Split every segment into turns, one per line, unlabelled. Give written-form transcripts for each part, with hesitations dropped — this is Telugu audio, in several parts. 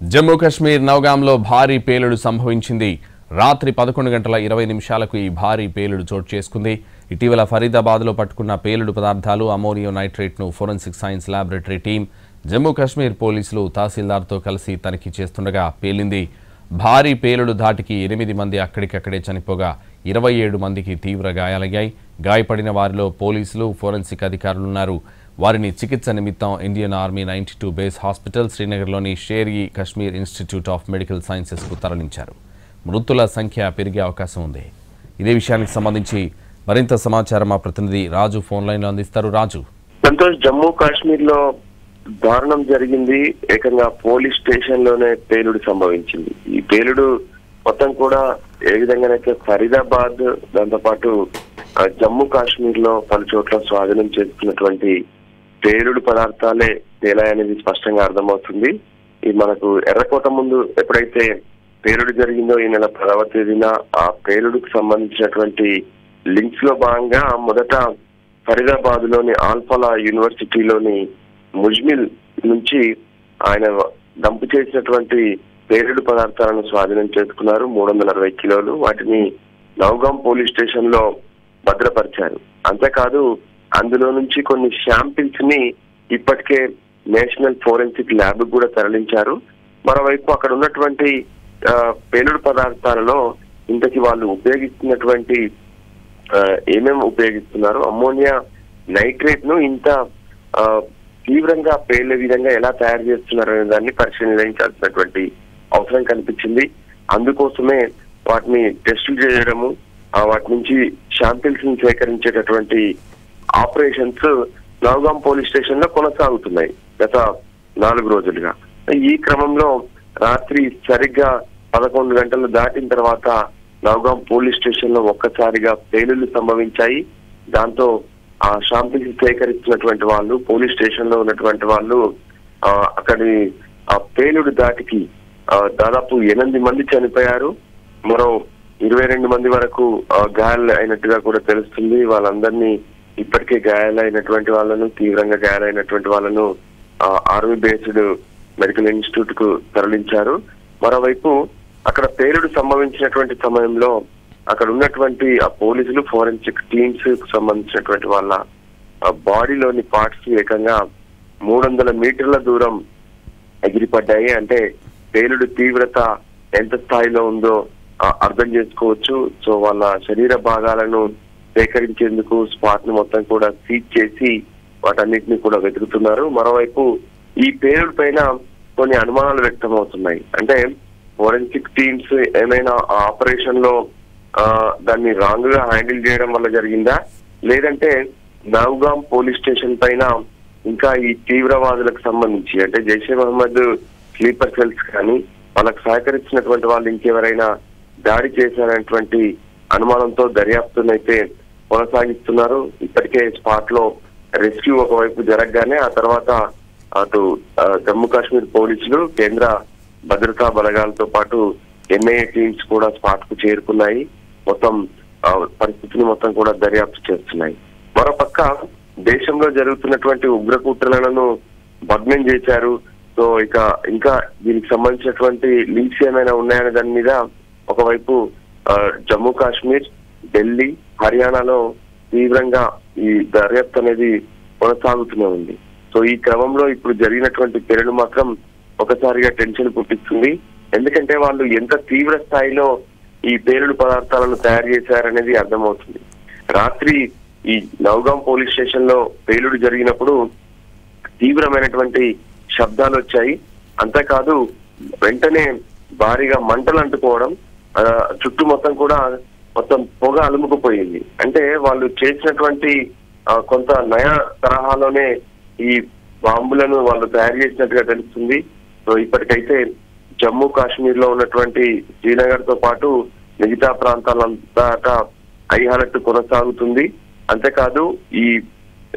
జమ్మూ కశ్మీర్ నౌగాంలో భారీ పేలుడు సంభవించింది. రాత్రి 11:20 ఈ భారీ పేలుడు చోటు చేసుకుంది. ఇటీవల ఫరీదాబాద్లో పట్టుకున్న పేలుడు పదార్థాలు అమోనియం నైట్రేట్ను forensic science laboratory team Jammu Kashmir పోలీసులు తహసీల్దార్తో కలిసి తనిఖీ చేస్తుండగా పేలింది. భారీ పేలుడు ధాటికి 8 మంది అక్కడికక్కడే చనిపోగా 27 మందికి తీవ్ర గాయాలయ్యాయి. గాయపడిన వారిలో పోలీసులు, ఫోరెన్సిక్ అధికారులున్నారు. వారిని చికిత్స నిమిత్తం ఇండియన్ ఆర్మీ 92 బేస్ హాస్పిటల్ శ్రీనగర్లోని షేర్-ఇ-కశ్మీర్ ఇన్స్టిట్యూట్ ఆఫ్ మెడికల్ సైన్సెస్కు తరలించారు. మృతుల సంఖ్య పెరిగే అవకాశం ఉంది. ఇదే విషయానికి సంబంధించి మరింత సమాచారం మా ప్రతినిధి రాజు ఫోన్ లైన్లో అందిస్తారు. రాజు,
సంతోష్, జమ్మూ కాశ్మీర్ లో దారుణం జరిగింది. ఏకంగా పోలీస్ స్టేషన్ లోనే పేలుడు సంభవించింది. ఈ పేలుడు మొత్తం కూడా ఏ విధంగానైతే ఫరీదాబాద్, దాంతో పాటు జమ్మూ కాశ్మీర్ లో పలు చోట్ల స్వాధీనం చేసుకున్నటువంటి పేలుడు పదార్థాలే తేలాయనేది స్పష్టంగా అర్థమవుతుంది. ఇది మనకు ఎర్రకోట ముందు ఎప్పుడైతే పేలుడు జరిగిందో ఈ నెల 10వ తేదీన ఆ పేలుడుకు సంబంధించినటువంటి లింక్స్ లో భాగంగా మొదట ఫరీదాబాద్ లోని ఆల్ఫలా యూనివర్సిటీలోని ముజ్మిల్ నుంచి ఆయన డంపు చేసినటువంటి పేలుడు పదార్థాలను స్వాధీనం చేసుకున్నారు. 360 కిలోలు. వాటిని నౌగాం పోలీస్ స్టేషన్ లో భద్రపరిచారు. అంతేకాదు అందులో నుంచి కొన్ని శాంపిల్స్ ని ఇప్పటికే నేషనల్ ఫోరెన్సిక్ ల్యాబ్ కూడా తరలించారు. మరోవైపు అక్కడ ఉన్నటువంటి పేలుడు పదార్థాలలో ఇంతకి వాళ్ళు ఉపయోగిస్తున్నటువంటి ఏమేమి ఉపయోగిస్తున్నారు, అమ్మోనియా నైట్రేట్ ను ఇంత తీవ్రంగా పేలే విధంగా ఎలా తయారు చేస్తున్నారు అనే దాన్ని పరిశీలించాల్సినటువంటి అవసరం కనిపించింది. అందుకోసమే వాటిని టెస్టులు చేయడము, వాటి నుంచి శాంపిల్స్ ని సేకరించేటటువంటి ఆపరేషన్స్ నౌగాం పోలీస్ స్టేషన్ లో కొనసాగుతున్నాయి గత 4 రోజులుగా. ఈ క్రమంలో రాత్రి సరిగ్గా 11 గంటలు దాటిన తర్వాత నౌగాం పోలీస్ స్టేషన్ లో ఒక్కసారిగా పేలుళ్లు సంభవించాయి. దాంతో ఆ శాంపిల్స్ సేకరిస్తున్నటువంటి వాళ్ళు, పోలీస్ స్టేషన్ లో ఉన్నటువంటి వాళ్ళు అక్కడి ఆ పేలుడు దాటికి దాదాపు 8 మంది చనిపోయారు. మరో 22 మంది వరకు గాయాలు అయినట్టుగా కూడా తెలుస్తుంది. వాళ్ళందరినీ ఇప్పటికే గాయాలైనటువంటి వాళ్ళను, తీవ్రంగా గాయాలైనటువంటి వాళ్ళను ఆర్మీ బేస్డ్ మెడికల్ ఇన్స్టిట్యూట్ కు తరలించారు. మరోవైపు అక్కడ పేలుడు సంభవించినటువంటి సమయంలో అక్కడ ఉన్నటువంటి ఆ పోలీసులు, ఫోరెన్సిక్ టీమ్స్ కు సంబంధించినటువంటి వాళ్ళ బాడీలోని పార్ట్స్ ఏకంగా 300 మీటర్ల దూరం ఎగిరిపడ్డాయి. అంటే పేలుడు తీవ్రత ఎంత స్థాయిలో ఉందో అర్థం చేసుకోవచ్చు. సో వాళ్ళ శరీర భాగాలను సేకరించేందుకు స్పాట్ ని మొత్తం కూడా సీజ్ చేసి వాటన్నిటిని కూడా వెతుకుతున్నారు. మరోవైపు ఈ పేలుడు పైన కొన్ని అనుమానాలు వ్యక్తం అవుతున్నాయి. అంటే ఫోరెన్సిక్ టీమ్స్ ఏమైనా ఆపరేషన్ లో దాన్ని రాంగ్ గా హ్యాండిల్ చేయడం వల్ల జరిగిందా, లేదంటే నౌగాం పోలీస్ స్టేషన్ పైన ఇంకా ఈ తీవ్రవాదులకు సంబంధించి అంటే జైషే మహమ్మద్ స్లీపర్ సెల్స్ కానీ వాళ్ళకు సహకరించినటువంటి వాళ్ళు ఇంకెవరైనా దాడి చేశారనేటువంటి అనుమానంతో దర్యాప్తునైతే కొనసాగిస్తున్నారు. ఇప్పటికే స్పాట్ లో రెస్క్యూ ఒకవైపు జరగగానే ఆ తర్వాత అటు జమ్మూ కాశ్మీర్ పోలీసులు, కేంద్ర భద్రతా బలగాలతో పాటు ఎన్ఐఏ టీమ్స్ కూడా స్పాట్ కు చేరుకున్నాయి. మొత్తం పరిస్థితిని మొత్తం కూడా దర్యాప్తు చేస్తున్నాయి. మరోపక్క దేశంలో జరుగుతున్నటువంటి ఉగ్రకుట్రలను భగ్నం చేశారు. సో ఇంకా దీనికి సంబంధించినటువంటి లింక్స్ ఏమైనా ఉన్నాయనే దాని మీద ఒకవైపు జమ్మూ కాశ్మీర్, ఢిల్లీ, హర్యానాలో తీవ్రంగా ఈ దర్యాప్తు అనేది కొనసాగుతూనే ఉంది. సో ఈ క్రమంలో ఇప్పుడు జరిగినటువంటి పేలుడు మాత్రం ఒకసారిగా టెన్షన్ పుట్టిస్తుంది. ఎందుకంటే వాళ్ళు ఎంత తీవ్ర స్థాయిలో ఈ పేలుడు పదార్థాలను తయారు చేశారనేది అర్థమవుతుంది. రాత్రి ఈ నౌగాం పోలీస్ స్టేషన్ లో పేలుడు జరిగినప్పుడు తీవ్రమైనటువంటి శబ్దాలు వచ్చాయి. అంతేకాదు వెంటనే భారీగా మంటలు అంటుకోవడం, చుట్టూ మొత్తం కూడా మొత్తం పొగ అలుముకుపోయింది. అంటే వాళ్ళు చేసినటువంటి కొంత నయా తరహాలోనే ఈ బాంబులను వాళ్ళు తయారు చేసినట్టుగా తెలుస్తుంది. సో ఇప్పటికైతే జమ్మూ కాశ్మీర్ లో ఉన్నటువంటి శ్రీనగర్ తో పాటు మిగతా ప్రాంతాలంతా హై అలర్ట్ కొనసాగుతుంది. అంతేకాదు ఈ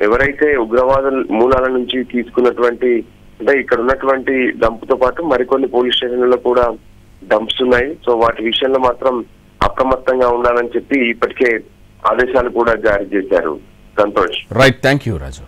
ఎవరైతే ఉగ్రవాద మూలాల నుంచి తీసుకున్నటువంటి అంటే ఇక్కడ ఉన్నటువంటి డంప్తో పాటు మరికొన్ని పోలీస్ స్టేషన్లలో కూడా డంప్స్ ఉన్నాయి. సో వాటి విషయంలో మాత్రం అప్రమత్తంగా ఉండాలని చెప్పి ఇప్పటికే ఆదేశాలు కూడా జారీ చేశారు. Santosh.
Right, thank you Raju.